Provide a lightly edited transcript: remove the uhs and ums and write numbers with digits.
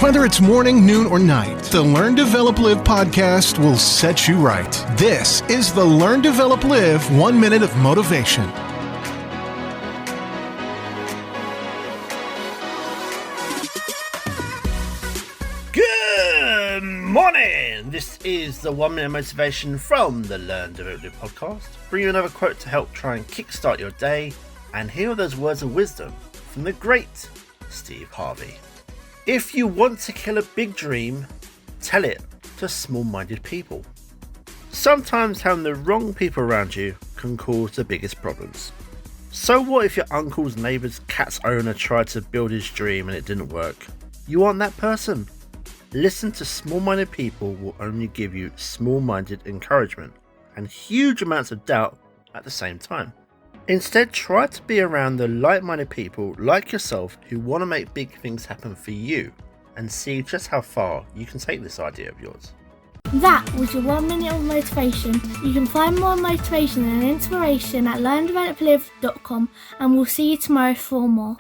Whether it's morning, noon, or night, the Learn, Develop, Live podcast will set you right. This is the Learn, Develop, Live 1 Minute of Motivation. Good morning! This is the 1 Minute Motivation from the Learn, Develop, Live podcast. Bring you another quote to help try and kickstart your day. And here are those words of wisdom from the great Steve Harvey. If you want to kill a big dream, tell it to small-minded people. Sometimes having the wrong people around you can cause the biggest problems. So what if your uncle's neighbour's cat's owner tried to build his dream and it didn't work? You aren't that person. Listen to small-minded people will only give you small-minded encouragement and huge amounts of doubt at the same time. Instead, try to be around the like-minded people like yourself who want to make big things happen for you and see just how far you can take this idea of yours. That was your 1 minute of motivation. You can find more motivation and inspiration at learndeveloplive.com, and we'll see you tomorrow for more.